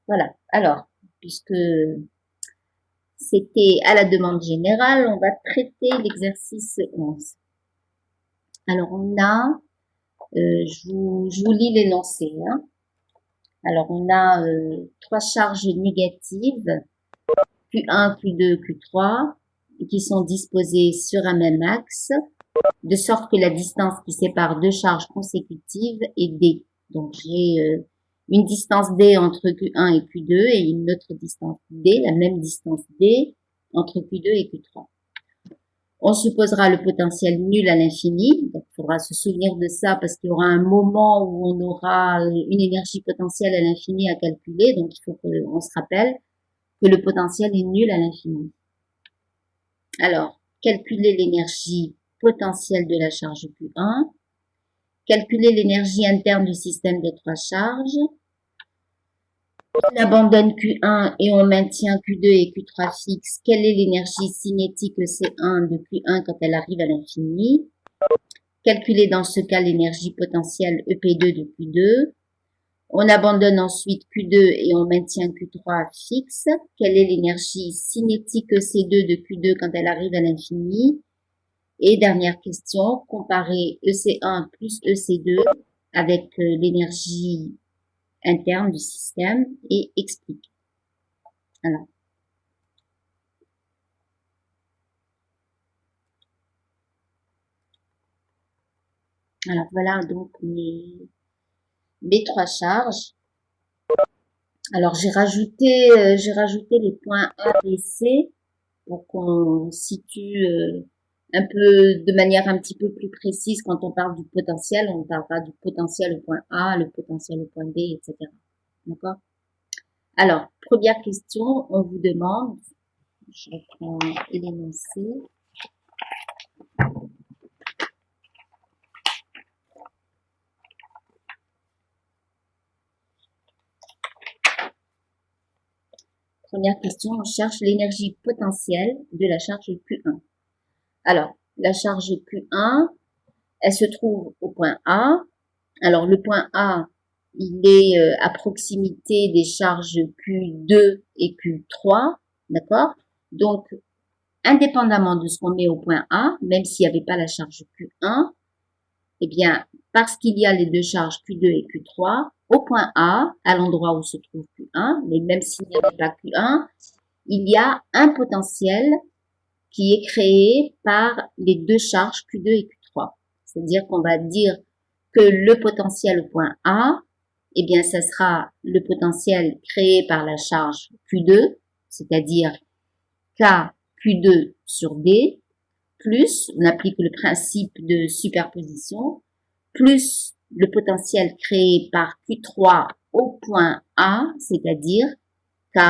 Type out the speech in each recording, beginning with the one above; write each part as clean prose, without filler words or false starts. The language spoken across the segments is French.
Voilà. Alors, puisque c'était à la demande générale, on va traiter l'exercice 11. Alors, je vous lis l'énoncé. Hein. Alors, on a 3 charges négatives, Q1, Q2, Q3, qui sont disposées sur un même axe, de sorte que la distance qui sépare deux charges consécutives est D. Donc, j'ai une distance D entre Q1 et Q2 et une autre distance D, la même distance D entre Q2 et Q3. On supposera le potentiel nul à l'infini, donc il faudra se souvenir de ça parce qu'il y aura un moment où on aura une énergie potentielle à l'infini à calculer, donc il faut qu'on se rappelle que le potentiel est nul à l'infini. Alors, calculer l'énergie potentielle de la charge Q1, calculer l'énergie interne du système de 3 charges, on abandonne Q1 et on maintient Q2 et Q3 fixes. Quelle est l'énergie cinétique C1 de Q1 quand elle arrive à l'infini? Calculer dans ce cas l'énergie potentielle EP2 de Q2. On abandonne ensuite Q2 et on maintient Q3 fixe. Quelle est l'énergie cinétique EC2 de Q2 quand elle arrive à l'infini? Et dernière question, comparer EC1 plus EC2 avec l'énergie interne du système et explique. Alors voilà donc mes 3 charges. Alors j'ai rajouté les points A, B, C pour qu'on situe un peu de manière un petit peu plus précise quand on parle du potentiel. On ne parle pas du potentiel au point A, le potentiel au point B, etc. D'accord? Alors, première question, on vous demande, je reprends l'énoncé. Première question, on cherche l'énergie potentielle de la charge Q1. Alors, la charge Q1, elle se trouve au point A. Alors, le point A, il est à proximité des charges Q2 et Q3, d'accord? Donc, indépendamment de ce qu'on met au point A, même s'il n'y avait pas la charge Q1, eh bien, parce qu'il y a les deux charges Q2 et Q3, au point A, à l'endroit où se trouve Q1, mais même s'il n'y avait pas Q1, il y a un potentiel qui est créé par les deux charges Q2 et Q3. C'est-à-dire qu'on va dire que le potentiel au point A, eh bien, ça sera le potentiel créé par la charge Q2, c'est-à-dire K Q2 sur D, plus, on applique le principe de superposition, plus le potentiel créé par Q3 au point A, c'est-à-dire K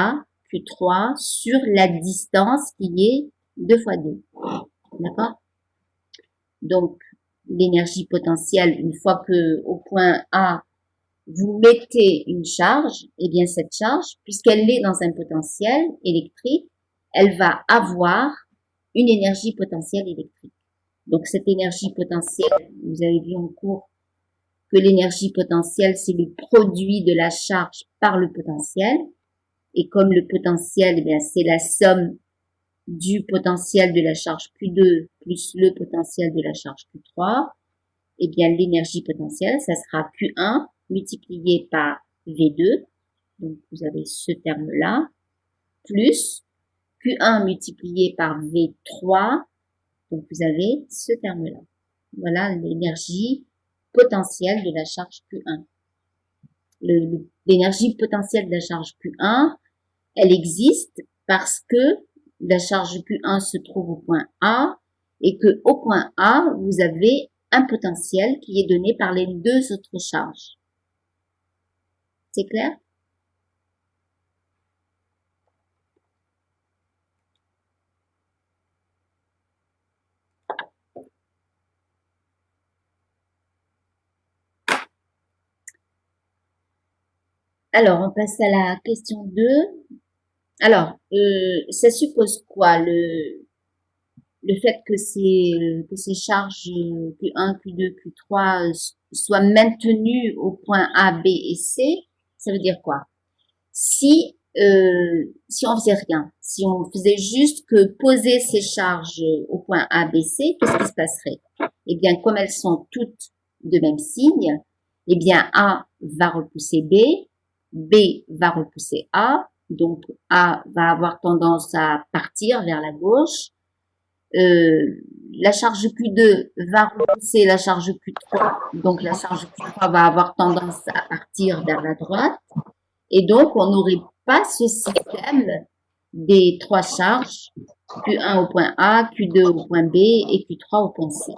Q3 sur la distance qui est 2 fois 2. D'accord? Donc, l'énergie potentielle, une fois que au point A, vous mettez une charge, eh bien cette charge, puisqu'elle est dans un potentiel électrique, elle va avoir une énergie potentielle électrique. Donc cette énergie potentielle, vous avez vu en cours que l'énergie potentielle, c'est le produit de la charge par le potentiel. Et comme le potentiel, eh bien, c'est la somme du potentiel de la charge Q2 plus le potentiel de la charge Q3, eh bien, l'énergie potentielle, ça sera Q1 multiplié par V2, donc vous avez ce terme-là, plus Q1 multiplié par V3, donc vous avez ce terme-là. Voilà l'énergie potentielle de la charge Q1. L'énergie potentielle de la charge Q1, elle existe parce que la charge Q1 se trouve au point A et que au point A, vous avez un potentiel qui est donné par les deux autres charges. C'est clair? Alors, on passe à la question 2. Alors, ça suppose quoi le fait que ces charges Q1, Q2, Q3 soient maintenues au point A, B et C, ça veut dire quoi? si on faisait rien, si on faisait juste que poser ces charges au point A, B, C, qu'est-ce qui se passerait? Eh bien, comme elles sont toutes de même signe, eh bien, A va repousser B, B va repousser A, donc A va avoir tendance à partir vers la gauche, la charge Q2 va repousser la charge Q3, donc la charge Q3 va avoir tendance à partir vers la droite, et donc on n'aurait pas ce système des trois charges, Q1 au point A, Q2 au point B et Q3 au point C.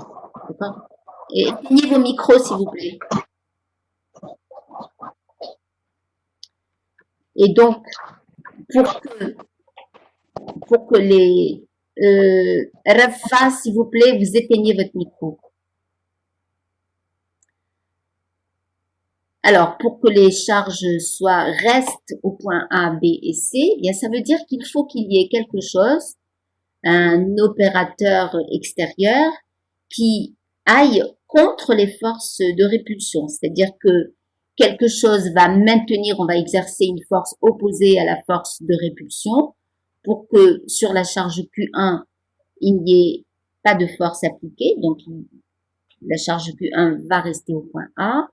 D'accord? Et éteignez vos micros, s'il vous plaît. Et donc, pour que les Rafa, s'il vous plaît, vous éteignez votre micro. Alors, pour que les charges restent au point A, B et C, eh bien, ça veut dire qu'il faut qu'il y ait quelque chose, un opérateur extérieur qui aille contre les forces de répulsion. C'est-à-dire que quelque chose va maintenir, on va exercer une force opposée à la force de répulsion pour que sur la charge Q1, il n'y ait pas de force appliquée. Donc, la charge Q1 va rester au point A.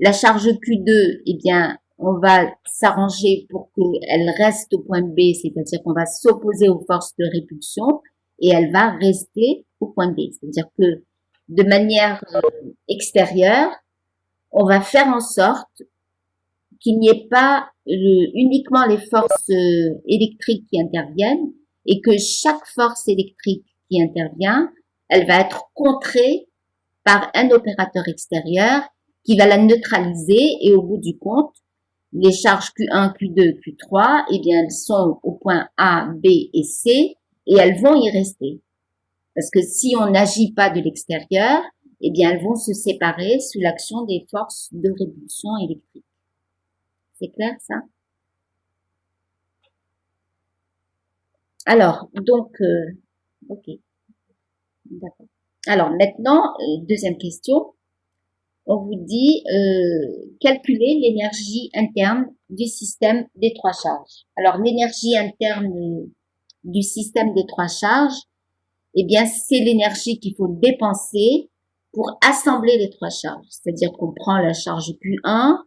La charge Q2, eh bien, on va s'arranger pour qu'elle reste au point B, c'est-à-dire qu'on va s'opposer aux forces de répulsion et elle va rester au point B. C'est-à-dire que de manière extérieure, on va faire en sorte qu'il n'y ait pas uniquement les forces électriques qui interviennent et que chaque force électrique qui intervient, elle va être contrée par un opérateur extérieur qui va la neutraliser et au bout du compte, les charges Q1, Q2, Q3, eh bien, elles sont au point A, B et C et elles vont y rester. Parce que si on n'agit pas de l'extérieur, eh bien, elles vont se séparer sous l'action des forces de répulsion électrique. C'est clair, ça? Alors, donc, ok. D'accord. Alors, maintenant, deuxième question. On vous dit calculer l'énergie interne du système des trois charges. Alors, l'énergie interne du système des trois charges, eh bien, c'est l'énergie qu'il faut dépenser pour assembler les trois charges. C'est-à-dire qu'on prend la charge Q1,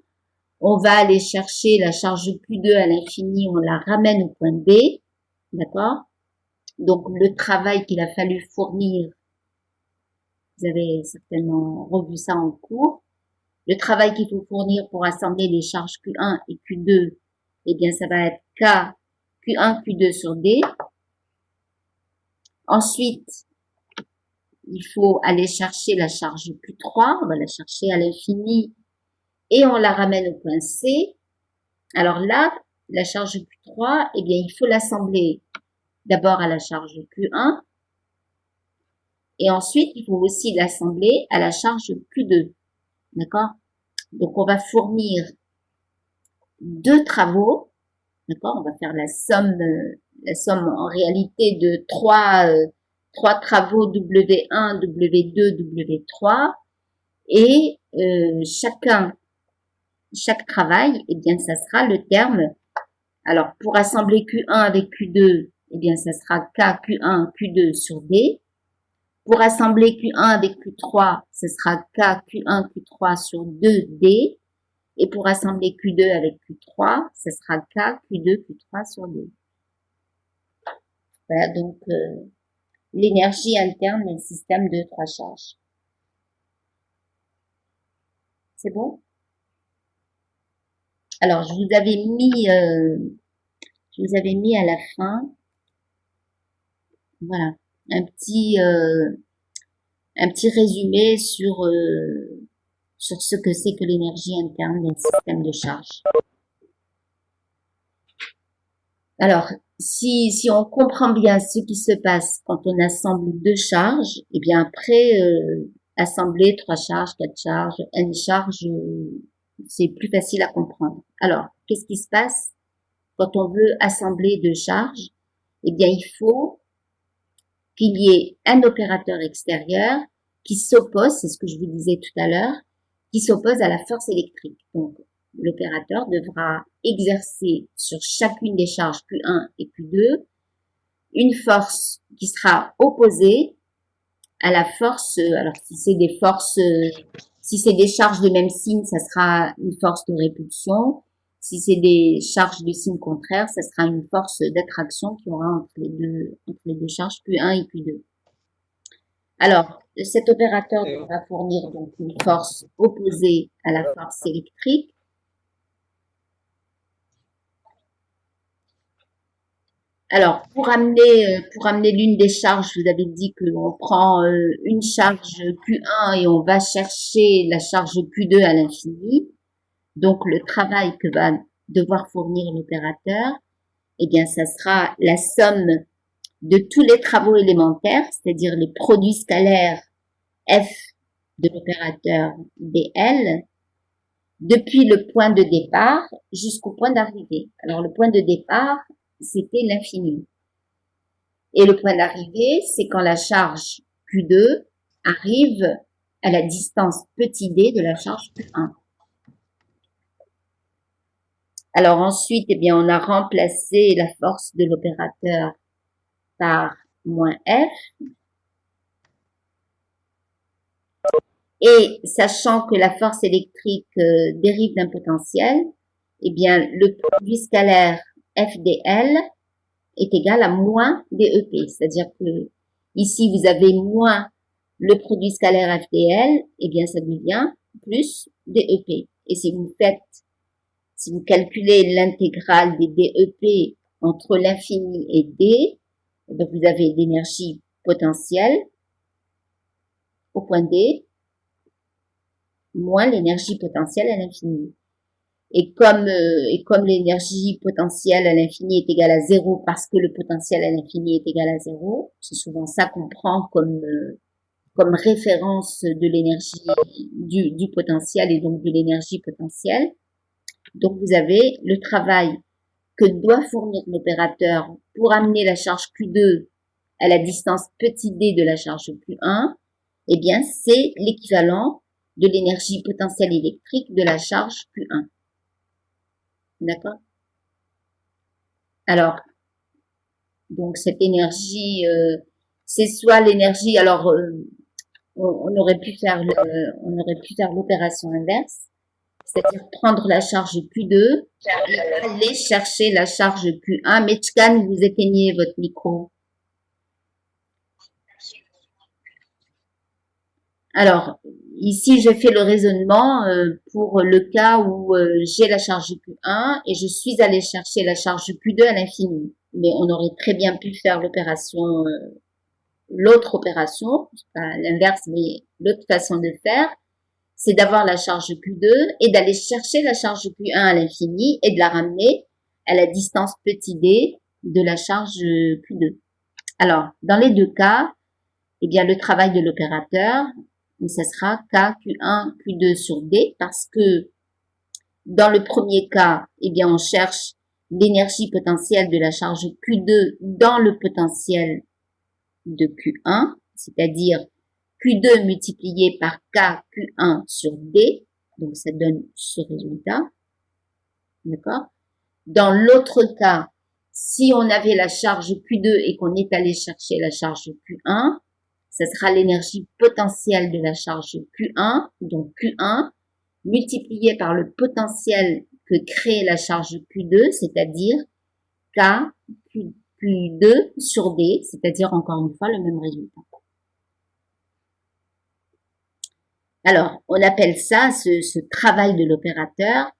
on va aller chercher la charge Q2 à l'infini, on la ramène au point B, d'accord? Donc, le travail qu'il a fallu fournir, vous avez certainement revu ça en cours. Le travail qu'il faut fournir pour assembler les charges Q1 et Q2, eh bien, ça va être K, Q1, Q2 sur D. Ensuite, il faut aller chercher la charge Q3, on va la chercher à l'infini et on la ramène au point C. Alors là, la charge Q3, eh bien, il faut l'assembler d'abord à la charge Q1 et ensuite, il faut aussi l'assembler à la charge Q2. D'accord? Donc, on va fournir deux travaux. D'accord? On va faire la somme en réalité de trois travaux W1, W2, W3 et chaque travail, eh bien, ça sera le terme. Alors, pour assembler Q1 avec Q2, eh bien, ça sera K, Q1, Q2 sur D. Pour assembler Q1 avec Q3, ce sera K, Q1, Q3 sur 2D. Et pour assembler Q2 avec Q3, ce sera K, Q2, Q3 sur D. Voilà donc l'énergie interne d'un système de trois charges. C'est bon? Alors, je vous avais mis à la fin, voilà, un petit résumé sur ce que c'est que l'énergie interne d'un système de charge. Alors, si on comprend bien ce qui se passe quand on assemble deux charges, et bien après, assembler 3 charges, 4 charges, n charges, c'est plus facile à comprendre. Alors, qu'est-ce qui se passe quand on veut assembler 2 charges? Eh bien, il faut qu'il y ait un opérateur extérieur qui s'oppose, c'est ce que je vous disais tout à l'heure, qui s'oppose à la force électrique. Donc, l'opérateur devra exercer sur chacune des charges Q1 et Q2 une force qui sera opposée à la force, alors si c'est des forces, si c'est des charges de même signe, ça sera une force de répulsion. Si c'est des charges de signe contraire, ça sera une force d'attraction qu'il y aura entre les deux charges Q1 et Q2. Alors, cet opérateur va fournir donc une force opposée à la force électrique. Alors, pour amener l'une des charges, vous avez dit qu'on prend une charge Q1 et on va chercher la charge Q2 à l'infini. Donc, le travail que va devoir fournir l'opérateur, eh bien, ça sera la somme de tous les travaux élémentaires, c'est-à-dire les produits scalaires F de l'opérateur dl, depuis le point de départ jusqu'au point d'arrivée. Alors, le point de départ, c'était l'infini. Et le point d'arrivée, c'est quand la charge Q2 arrive à la distance petit d de la charge Q1. Alors ensuite, eh bien, on a remplacé la force de l'opérateur par moins F. Et sachant que la force électrique dérive d'un potentiel, eh bien, le produit scalaire FdL est égal à moins DEP. C'est-à-dire que ici, vous avez moins le produit scalaire FdL, eh bien, ça devient plus DEP. Et si vous calculez l'intégrale des DEP entre l'infini et D, eh bien, vous avez l'énergie potentielle au point D moins l'énergie potentielle à l'infini. Et comme l'énergie potentielle à l'infini est égale à 0 parce que le potentiel à l'infini est égal à 0, c'est souvent ça qu'on prend comme référence de l'énergie du potentiel et donc de l'énergie potentielle. Donc vous avez le travail que doit fournir l'opérateur pour amener la charge Q2 à la distance petit d de la charge Q1, eh bien c'est l'équivalent de l'énergie potentielle électrique de la charge Q1. D'accord? Alors, donc cette énergie, c'est soit l'énergie, alors on aurait pu faire l'opération inverse, c'est-à-dire prendre la charge Q2 et aller chercher la charge Q1. Mais Tchkan, vous éteignez votre micro. Alors, ici, j'ai fait le raisonnement pour le cas où j'ai la charge Q1 et je suis allée chercher la charge Q2 à l'infini. Mais on aurait très bien pu faire l'autre opération, pas l'inverse, mais l'autre façon de faire, c'est d'avoir la charge Q2 et d'aller chercher la charge Q1 à l'infini et de la ramener à la distance petit d de la charge Q2. Alors, dans les deux cas, eh bien, le travail de l'opérateur, ça sera K, Q1, Q2 sur D, parce que dans le premier cas, eh bien, on cherche l'énergie potentielle de la charge Q2 dans le potentiel de Q1, c'est-à-dire Q2 multiplié par K, Q1 sur D, donc ça donne ce résultat, d'accord? Dans l'autre cas, si on avait la charge Q2 et qu'on est allé chercher la charge Q1, ça sera l'énergie potentielle de la charge Q1, donc Q1, multiplié par le potentiel que crée la charge Q2, c'est-à-dire K, Q2 sur D, c'est-à-dire encore une fois le même résultat. Alors, on appelle ça, ce travail de l'opérateur,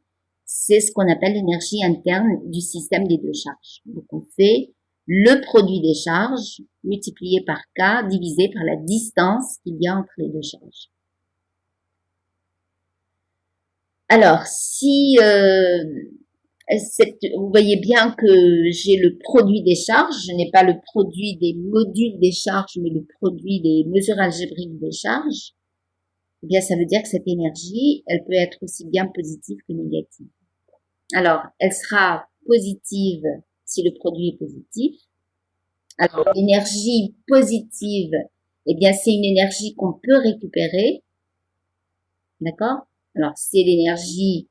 c'est ce qu'on appelle l'énergie interne du système des deux charges. Donc, on fait le produit des charges multiplié par K divisé par la distance qu'il y a entre les deux charges. Alors, si vous voyez bien que j'ai le produit des charges, je n'ai pas le produit des modules des charges, mais le produit des mesures algébriques des charges, eh bien, ça veut dire que cette énergie, elle peut être aussi bien positive que négative. Alors, elle sera positive si le produit est positif. Alors, l'énergie positive, eh bien, c'est une énergie qu'on peut récupérer. D'accord? Alors, c'est l'énergie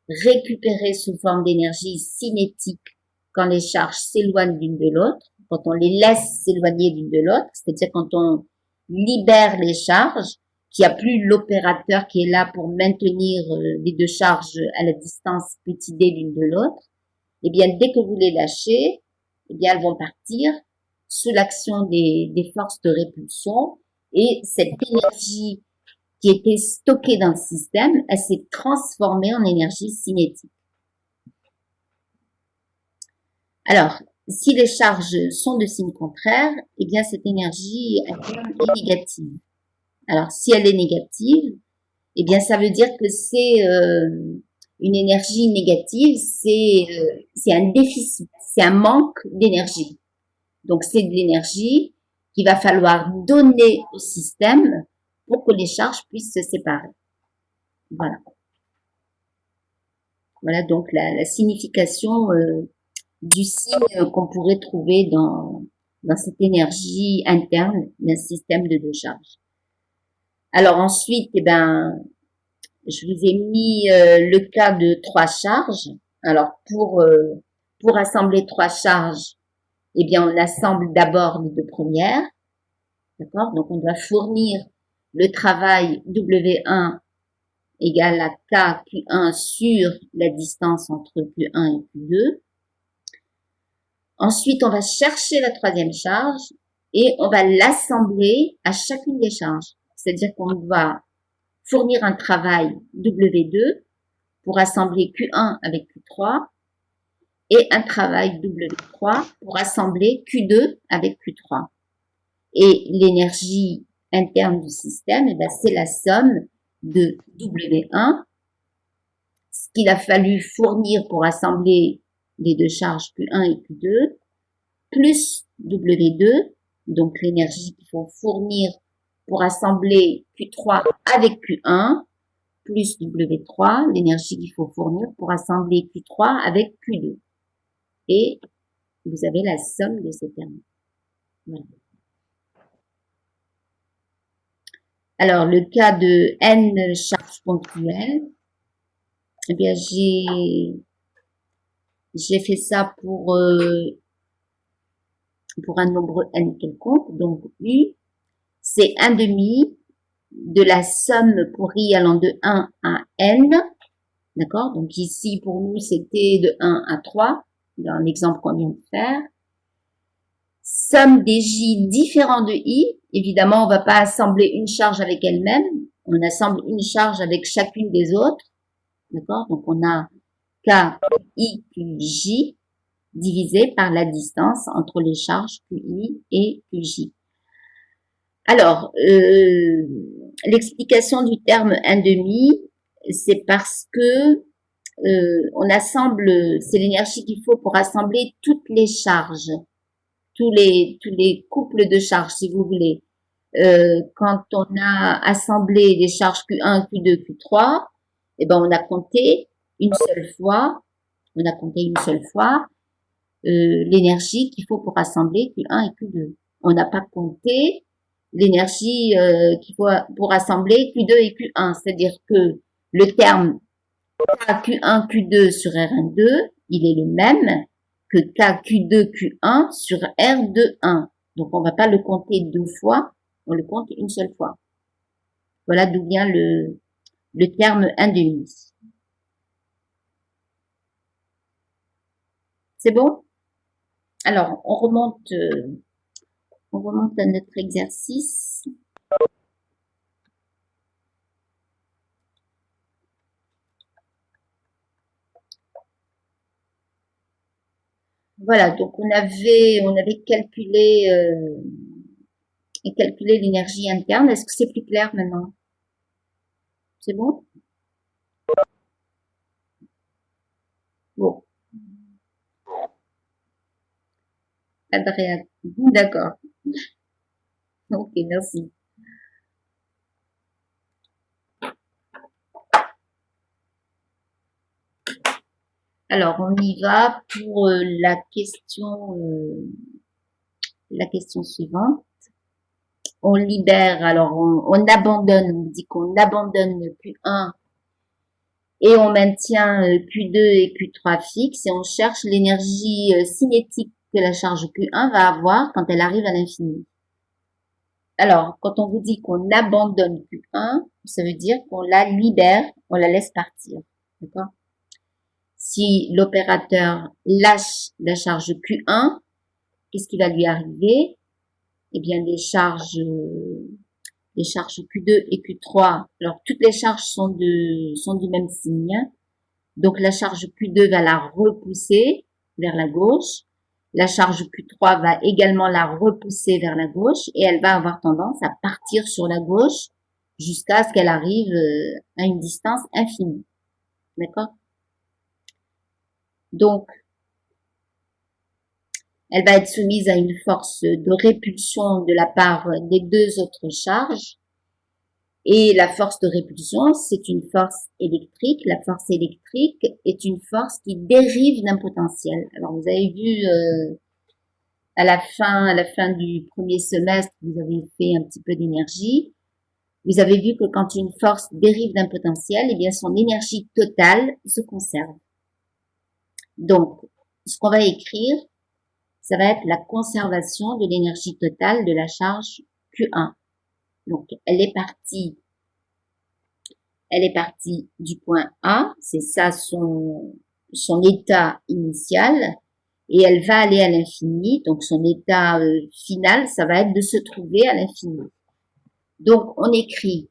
récupérées sous forme d'énergie cinétique quand les charges s'éloignent l'une de l'autre, quand on les laisse s'éloigner l'une de l'autre, c'est-à-dire quand on libère les charges, qu'il n'y a plus l'opérateur qui est là pour maintenir les deux charges à la distance petit d l'une de l'autre, et bien dès que vous les lâchez, eh bien elles vont partir sous l'action des forces de répulsion, et cette énergie qui était stockée dans le système, elle s'est transformée en énergie cinétique. Alors, si les charges sont de signe contraire, eh bien cette énergie interne est négative. Alors, si elle est négative, eh bien ça veut dire que c'est une énergie négative, c'est un déficit, c'est un manque d'énergie. Donc c'est de l'énergie qu'il va falloir donner au système pour que les charges puissent se séparer. Voilà. Voilà donc la signification du signe qu'on pourrait trouver dans cette énergie interne d'un système de deux charges. Alors ensuite, eh ben, je vous ai mis le cas de trois charges. Alors pour assembler trois charges, eh bien on assemble d'abord les deux premières. D'accord? Donc on doit fournir le travail W1 égale à K Q1 sur la distance entre Q1 et Q2. Ensuite, on va chercher la troisième charge et on va l'assembler à chacune des charges. C'est-à-dire qu'on va fournir un travail W2 pour assembler Q1 avec Q3 et un travail W3 pour assembler Q2 avec Q3. Et l'énergie interne du système, eh ben, c'est la somme de W1, ce qu'il a fallu fournir pour assembler les deux charges Q1 et Q2, plus W2, donc l'énergie qu'il faut fournir pour assembler Q3 avec Q1, plus W3, l'énergie qu'il faut fournir pour assembler Q3 avec Q2. Et vous avez la somme de ces termes. Voilà. Alors, le cas de n charges ponctuelles, eh bien, j'ai fait ça pour un nombre n quelconque, donc U, c'est 1/2 de la somme pour i allant de 1 à n, d'accord? Donc ici, pour nous, c'était de 1 à 3, dans l'exemple qu'on vient de faire. Somme des j différents de i, évidemment, on ne va pas assembler une charge avec elle-même, on assemble une charge avec chacune des autres, d'accord? Donc on a k, i, q, j, divisé par la distance entre les charges QI et QJ. Alors, l'explication du terme 1/2, c'est parce que on assemble, c'est l'énergie qu'il faut pour assembler toutes les charges, tous les couples de charges, si vous voulez. Quand on a assemblé les charges Q1, Q2, Q3, eh ben on a compté une seule fois, l'énergie qu'il faut pour assembler Q1 et Q2. On n'a pas compté l'énergie qu'il faut pour assembler Q2 et Q1. C'est-à-dire que le terme Q1, Q2 sur R12, il est le même que KQ2, Q1 sur R21. Donc, on ne va pas le compter deux fois, on le compte une seule fois. Voilà d'où vient le terme 1/2. C'est bon? Alors, on remonte à notre exercice. Voilà, donc on avait calculé l'énergie interne. Est-ce que c'est plus clair maintenant? C'est bon? Bon. Adrien. D'accord. Ok, merci. Alors, on y va pour la question suivante. On libère, alors on abandonne, on dit qu'on abandonne le Q1 et on maintient Q2 et Q3 fixes et on cherche l'énergie cinétique que la charge Q1 va avoir quand elle arrive à l'infini. Alors, quand on vous dit qu'on abandonne Q1, ça veut dire qu'on la libère, on la laisse partir. D'accord? Si l'opérateur lâche la charge Q1, qu'est-ce qui va lui arriver? Eh bien, les charges Q2 et Q3, alors toutes les charges sont du même signe. Donc la charge Q2 va la repousser vers la gauche. La charge Q3 va également la repousser vers la gauche et elle va avoir tendance à partir sur la gauche jusqu'à ce qu'elle arrive à une distance infinie. D'accord? Donc, elle va être soumise à une force de répulsion de la part des deux autres charges. Et la force de répulsion, c'est une force électrique. La force électrique est une force qui dérive d'un potentiel. Alors, vous avez vu à la fin du premier semestre, vous avez fait un petit peu d'énergie. Vous avez vu que quand une force dérive d'un potentiel, eh bien, son énergie totale se conserve. Donc, ce qu'on va écrire, ça va être la conservation de l'énergie totale de la charge Q1. Donc, elle est partie du point A, c'est ça son état initial, et elle va aller à l'infini, donc son état final, ça va être de se trouver à l'infini. Donc, on écrit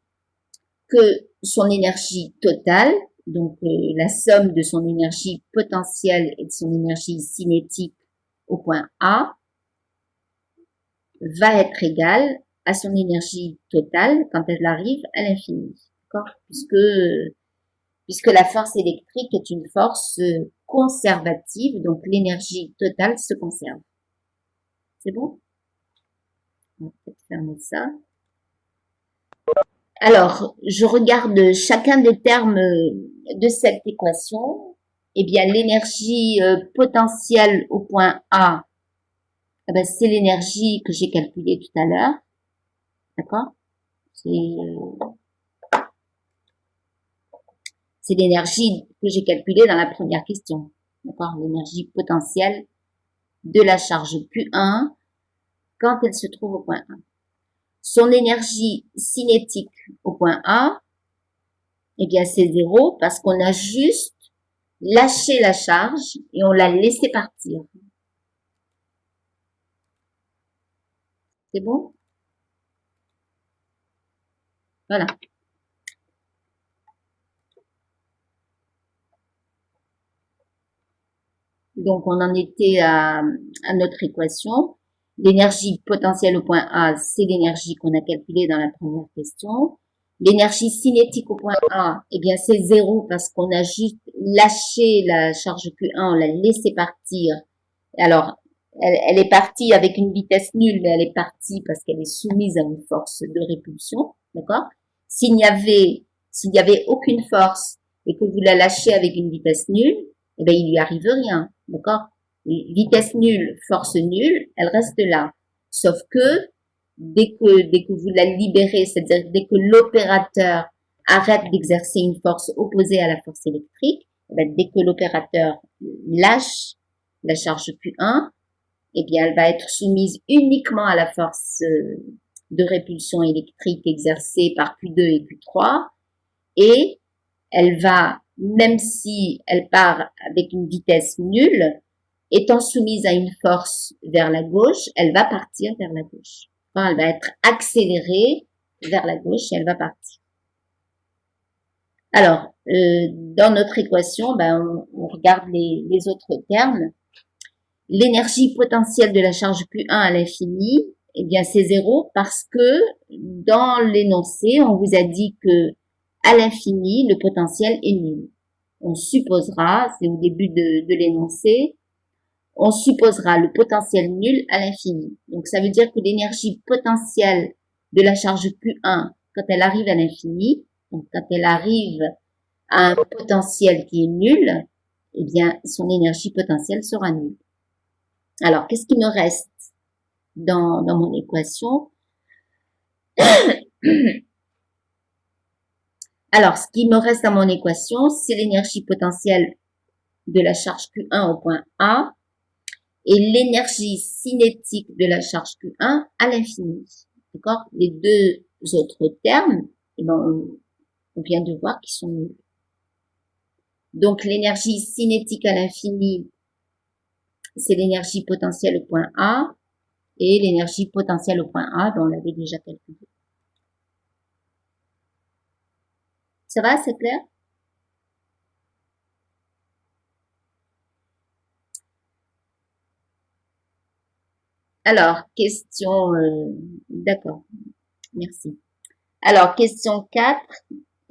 que son énergie totale, donc la somme de son énergie potentielle et de son énergie cinétique au point A, va être égale à son énergie totale quand elle arrive à l'infini. D'accord? Puisque la force électrique est une force conservative, donc l'énergie totale se conserve. C'est bon? On va peut-être fermer ça. Alors, je regarde chacun des termes de cette équation. Eh bien, l'énergie potentielle au point A, eh ben, c'est l'énergie que j'ai calculée tout à l'heure. D'accord? C'est l'énergie que j'ai calculée dans la première question. D'accord? L'énergie potentielle de la charge Q1 quand elle se trouve au point A. Son énergie cinétique au point A, eh bien, c'est 0 parce qu'on a juste lâché la charge et on l'a laissé partir. C'est bon? Voilà. Donc, on en était à notre équation. L'énergie potentielle au point A, c'est l'énergie qu'on a calculée dans la première question. L'énergie cinétique au point A, eh bien, c'est 0 parce qu'on a juste lâché la charge Q1, on l'a laissé partir. Alors, elle est partie avec une vitesse nulle, mais elle est partie parce qu'elle est soumise à une force de répulsion, d'accord? S'il n'y avait aucune force et que vous la lâchez avec une vitesse nulle, eh ben, il lui arrive rien, d'accord? Vitesse nulle, force nulle, elle reste là. Sauf que, dès que vous la libérez, c'est-à-dire dès que l'opérateur arrête d'exercer une force opposée à la force électrique, eh ben, dès que l'opérateur lâche la charge Q1, eh bien, elle va être soumise uniquement à la force de répulsion électrique exercée par Q2 et Q3, et elle va, même si elle part avec une vitesse nulle, étant soumise à une force vers la gauche, elle va partir vers la gauche. Enfin, elle va être accélérée vers la gauche et elle va partir. Alors, dans notre équation, ben, on regarde les autres termes. L'énergie potentielle de la charge Q1 à l'infini, eh bien, c'est 0 parce que dans l'énoncé, on vous a dit que à l'infini, le potentiel est nul. On supposera, c'est au début de l'énoncé, on supposera le potentiel nul à l'infini. Donc, ça veut dire que l'énergie potentielle de la charge Q1, quand elle arrive à l'infini, donc quand elle arrive à un potentiel qui est nul, eh bien, son énergie potentielle sera nulle. Alors, qu'est-ce qui me reste dans mon équation? Alors, ce qui me reste à mon équation, c'est l'énergie potentielle de la charge Q1 au point A et l'énergie cinétique de la charge Q1 à l'infini. D'accord? Les deux autres termes, eh ben, on vient de voir qu'ils sont nuls. Donc, l'énergie cinétique à l'infini, c'est l'énergie potentielle au point A et l'énergie potentielle au point A, ben, on l'avait déjà calculé. Ça va, c'est clair? Alors, question, d'accord, merci. Alors, question 4,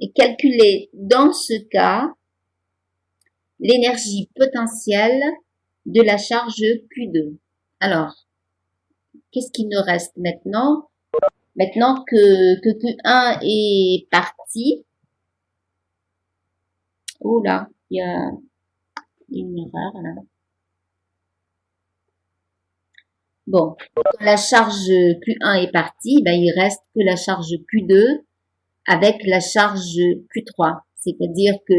et calculer dans ce cas l'énergie potentielle de la charge Q2. Alors, qu'est-ce qu'il nous reste maintenant? Maintenant que Q1 est parti, oh là, il y a une erreur là. Bon, quand la charge Q1 est partie, ben, il reste que la charge Q2 avec la charge Q3. C'est-à-dire que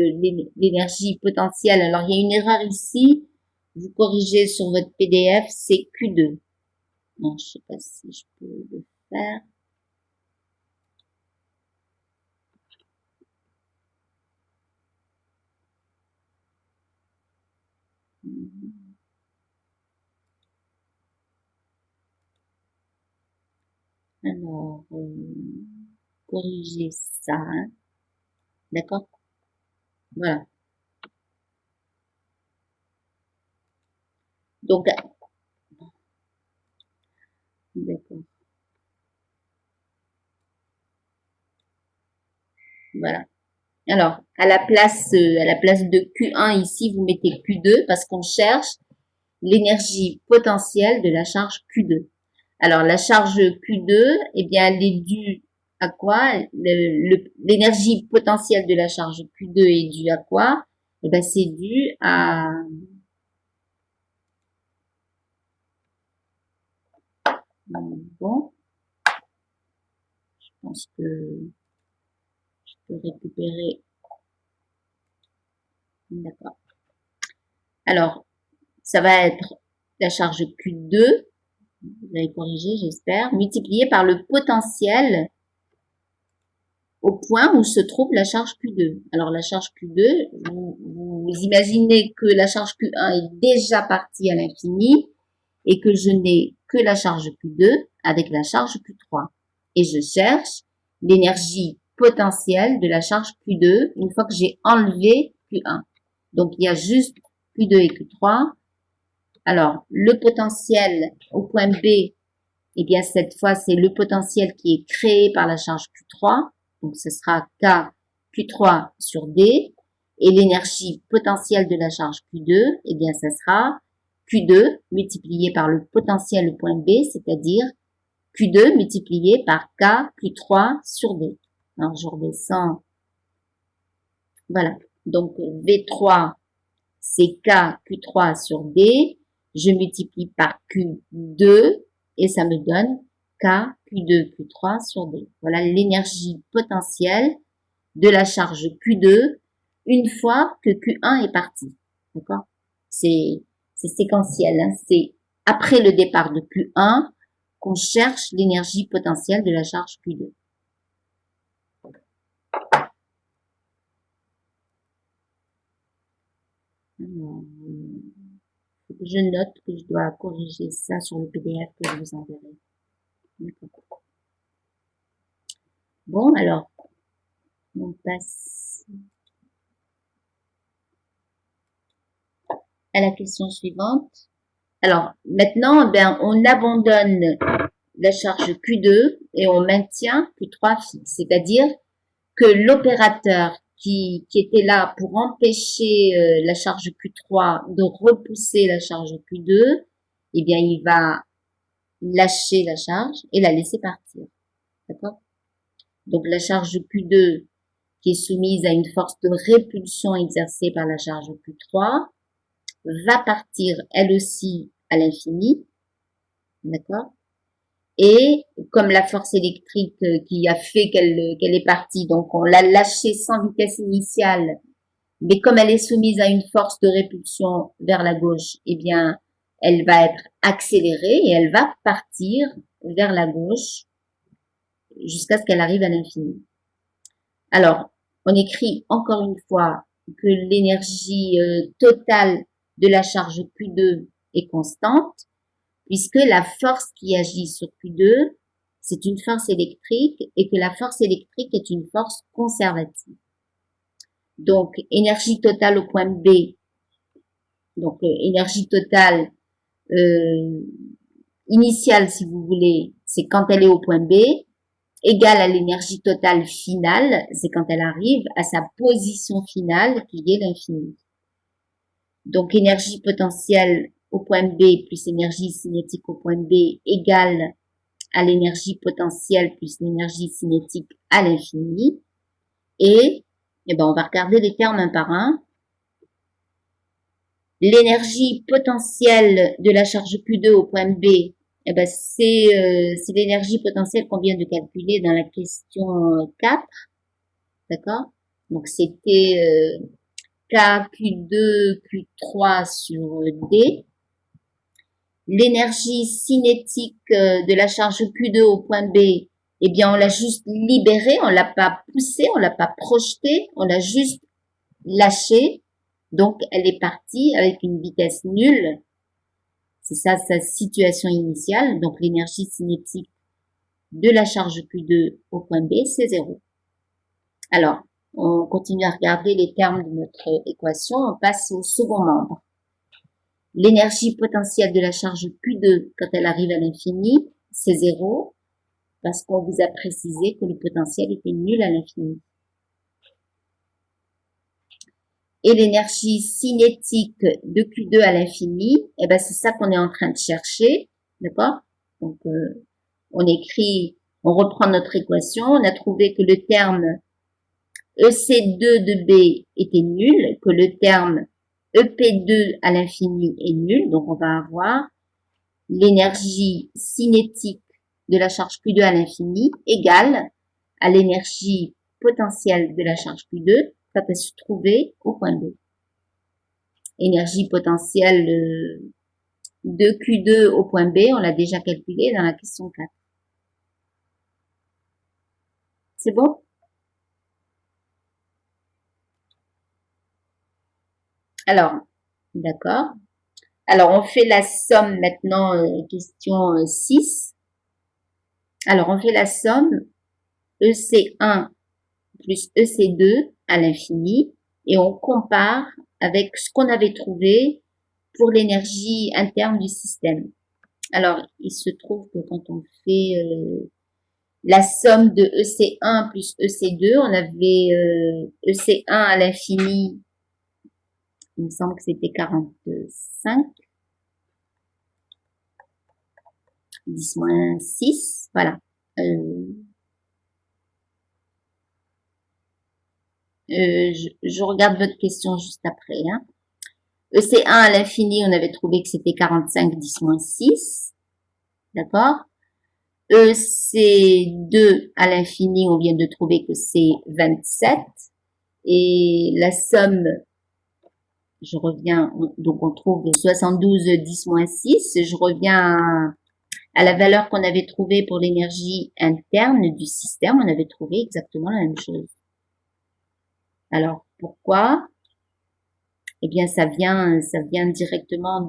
l'énergie potentielle, alors il y a une erreur ici, vous corrigez sur votre PDF, c'est Q2. Non, je sais pas si je peux le faire. Alors, corriger ça, hein. D'accord? Voilà. Donc, d'accord. Voilà. Alors, à la place de Q1 ici, vous mettez Q2 parce qu'on cherche l'énergie potentielle de la charge Q2. Alors, la charge Q2, eh bien, elle est due à quoi? L'énergie potentielle de la charge Q2 est due à quoi? Eh bien, c'est dû à... Bon, je pense que je peux récupérer. D'accord. Alors, ça va être la charge Q2, vous allez corriger, j'espère, multiplié par le potentiel au point où se trouve la charge Q2. Alors, la charge Q2, vous imaginez que la charge Q1 est déjà partie à l'infini et que je n'ai que la charge Q2 avec la charge Q3. Et je cherche l'énergie potentielle de la charge Q2 une fois que j'ai enlevé Q1. Donc, il y a juste Q2 et Q3. Alors, le potentiel au point B, eh bien, cette fois, c'est le potentiel qui est créé par la charge Q3. Donc, ce sera K Q3 sur D. Et l'énergie potentielle de la charge Q2, eh bien, ça sera Q2 multiplié par le potentiel au point B, c'est-à-dire Q2 multiplié par K Q3 sur D. Alors, je redescends. Voilà. Donc, V3, c'est K Q3 sur D. Je multiplie par Q2 et ça me donne K Q2 Q3 sur D. Voilà l'énergie potentielle de la charge Q2 une fois que Q1 est parti. D'accord? C'est séquentiel. Hein? C'est après le départ de Q1 qu'on cherche l'énergie potentielle de la charge Q2. Alors, je note que je dois corriger ça sur le PDF que je vous enverrai. D'accord. Bon, alors, on passe à la question suivante. Alors, maintenant, ben, on abandonne la charge Q2 et on maintient Q3 fixe. C'est-à-dire que l'opérateur qui était là pour empêcher la charge Q3 de repousser la charge Q2, eh bien, il va lâcher la charge et la laisser partir. D'accord? Donc, la charge Q2 qui est soumise à une force de répulsion exercée par la charge Q3 va partir elle aussi à l'infini. D'accord? Et comme la force électrique qui a fait qu'elle est partie, donc on l'a lâchée sans vitesse initiale, mais comme elle est soumise à une force de répulsion vers la gauche, eh bien, elle va être accélérée et elle va partir vers la gauche jusqu'à ce qu'elle arrive à l'infini. Alors, on écrit encore une fois que l'énergie totale de la charge Q2 est constante, puisque la force qui agit sur Q2, c'est une force électrique et que la force électrique est une force conservative. Donc, énergie totale au point B, donc énergie totale initiale, si vous voulez, c'est quand elle est au point B, égale à l'énergie totale finale, c'est quand elle arrive à sa position finale qui est l'infini. Donc, énergie potentielle au point B plus énergie cinétique au point B égale à l'énergie potentielle plus l'énergie cinétique à l'infini. Et, on va regarder les termes un par un. L'énergie potentielle de la charge Q2 au point B, c'est l'énergie potentielle qu'on vient de calculer dans la question 4. D'accord? Donc, c'était KQ2, Q3 sur D. L'énergie cinétique de la charge Q2 au point B, eh bien, on l'a juste libérée, on l'a pas poussée, on l'a pas projetée, on l'a juste lâchée. Donc, elle est partie avec une vitesse nulle. C'est ça sa situation initiale. Donc, l'énergie cinétique de la charge Q2 au point B, c'est 0. Alors, on continue à regarder les termes de notre équation. On passe au second membre. L'énergie potentielle de la charge Q2, quand elle arrive à l'infini, c'est 0, parce qu'on vous a précisé que le potentiel était nul à l'infini. Et l'énergie cinétique de Q2 à l'infini, c'est ça qu'on est en train de chercher, d'accord? Donc, on reprend notre équation, on a trouvé que le terme EC2 de B était nul, que le terme EP2 à l'infini est nul, donc on va avoir l'énergie cinétique de la charge Q2 à l'infini égale à l'énergie potentielle de la charge Q2 quand elle se trouvait au point B. Énergie potentielle de Q2 au point B, on l'a déjà calculé dans la question 4. C'est bon? Alors, d'accord. Alors, on fait la somme maintenant, question 6. Alors, on fait la somme EC1 plus EC2 à l'infini et on compare avec ce qu'on avait trouvé pour l'énergie interne du système. Alors, il se trouve que quand on fait la somme de EC1 plus EC2, on avait EC1 à l'infini, il me semble que c'était 45, 10 moins 6, voilà. Je regarde votre question juste après. Hein. EC1 à l'infini, on avait trouvé que c'était 45, 10 moins 6. D'accord? EC2 à l'infini, on vient de trouver que c'est 27. Et la somme, je reviens, donc on trouve 72, 10 moins 6. Je reviens à la valeur qu'on avait trouvée pour l'énergie interne du système. On avait trouvé exactement la même chose. Alors, pourquoi? Eh bien, ça vient directement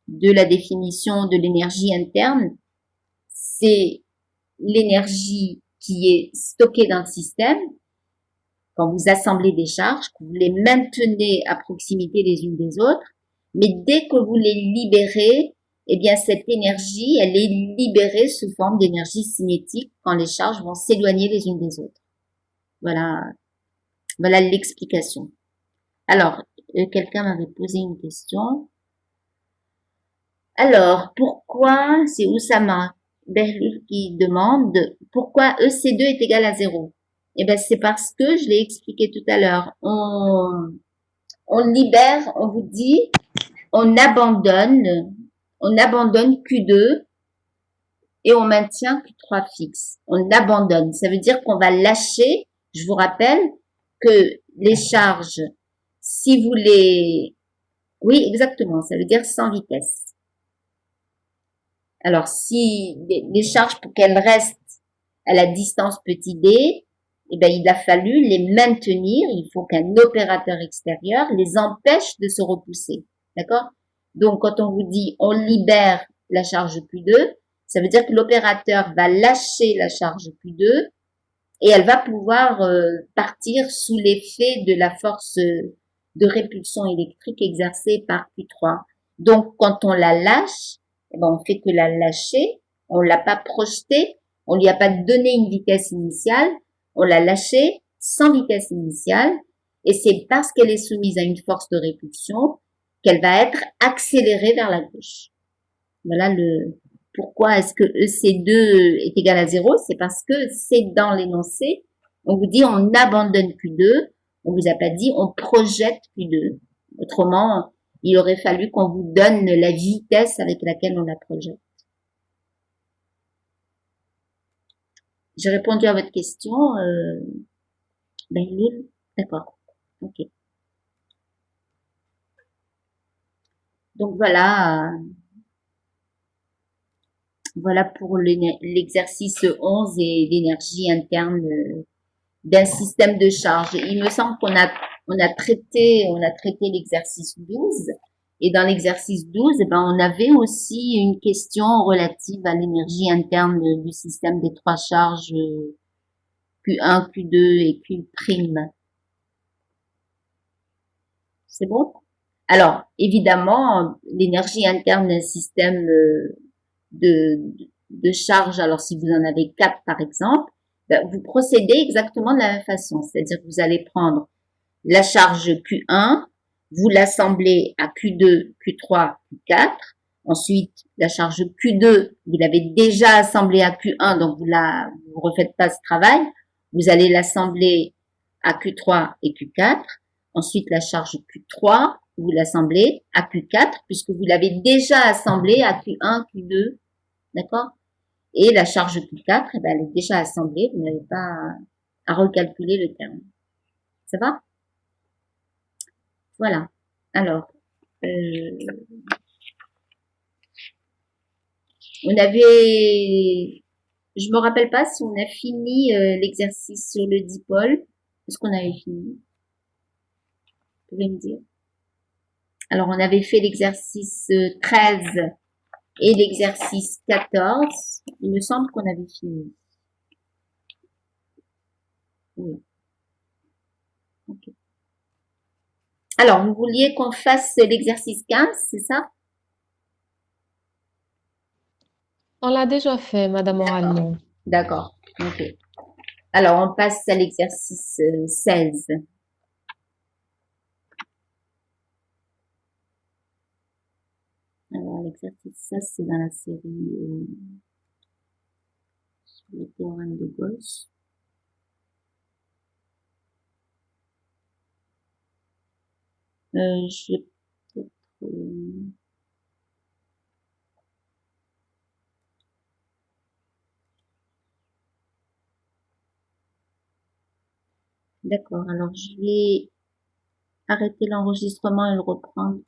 de la définition de l'énergie interne. C'est l'énergie qui est stockée dans le système quand vous assemblez des charges, que vous les maintenez à proximité les unes des autres, mais dès que vous les libérez, eh bien, cette énergie, elle est libérée sous forme d'énergie cinétique quand les charges vont s'éloigner les unes des autres. Voilà l'explication. Alors, quelqu'un m'avait posé une question. Alors, pourquoi, c'est Oussama Berlul qui demande pourquoi EC2 est égal à 0? Eh bien, c'est parce que, je l'ai expliqué tout à l'heure, on libère, on vous dit, on abandonne Q2 et on maintient Q3 fixe. On abandonne. Ça veut dire qu'on va lâcher. Je vous rappelle que les charges, si vous les... Oui, exactement. Ça veut dire sans vitesse. Alors, si les charges, pour qu'elles restent à la distance petit d, eh ben, il a fallu les maintenir. Il faut qu'un opérateur extérieur les empêche de se repousser. D'accord? Donc, quand on vous dit on libère la charge Q2, ça veut dire que l'opérateur va lâcher la charge Q2 et elle va pouvoir partir sous l'effet de la force de répulsion électrique exercée par Q3. Donc, quand on la lâche, eh ben, on fait que la lâcher, on l'a pas projetée, on lui a pas donné une vitesse initiale, on l'a lâchée sans vitesse initiale, et c'est parce qu'elle est soumise à une force de répulsion qu'elle va être accélérée vers la gauche. Voilà pourquoi est-ce que EC2 est égal à 0? C'est parce que c'est dans l'énoncé. On vous dit on abandonne Q2. On vous a pas dit on projette Q2. Autrement, il aurait fallu qu'on vous donne la vitesse avec laquelle on la projette. J'ai répondu à votre question. D'accord. Ok. Donc voilà. Voilà pour l'exercice 11 et l'énergie interne d'un système de charge. Il me semble on a traité l'exercice 12 et dans l'exercice 12, eh ben, on avait aussi une question relative à l'énergie interne du système des trois charges Q1, Q2 et Q'. C'est bon? Alors, évidemment, l'énergie interne d'un système de, de charge, alors si vous en avez 4 par exemple, ben, vous procédez exactement de la même façon. C'est-à-dire que vous allez prendre la charge Q1, vous l'assemblez à Q2, Q3, Q4. Ensuite, la charge Q2, vous l'avez déjà assemblée à Q1, donc vous refaites pas ce travail. Vous allez l'assembler à Q3 et Q4. Ensuite, la charge Q3, vous l'assemblez à Q4, puisque vous l'avez déjà assemblée à Q1, Q2. D'accord? Et la charge Q4, eh ben, elle est déjà assemblée, vous n'avez pas à recalculer le terme. Ça va? Voilà. Alors, on avait, je me rappelle pas si on a fini l'exercice sur le dipôle. Est-ce qu'on avait fini? Vous pouvez me dire? Alors, on avait fait l'exercice 13 et l'exercice 14. Il me semble qu'on avait fini. Oui. Ok. Alors, vous vouliez qu'on fasse l'exercice 15, c'est ça? On l'a déjà fait, Madame D'accord. oralement. D'accord. Ok. Alors, on passe à l'exercice 16. Alors, l'exercice 16, c'est dans la série sur le théorème de Gauss. Je vais peut-être... D'accord, alors je vais arrêter l'enregistrement et le reprendre.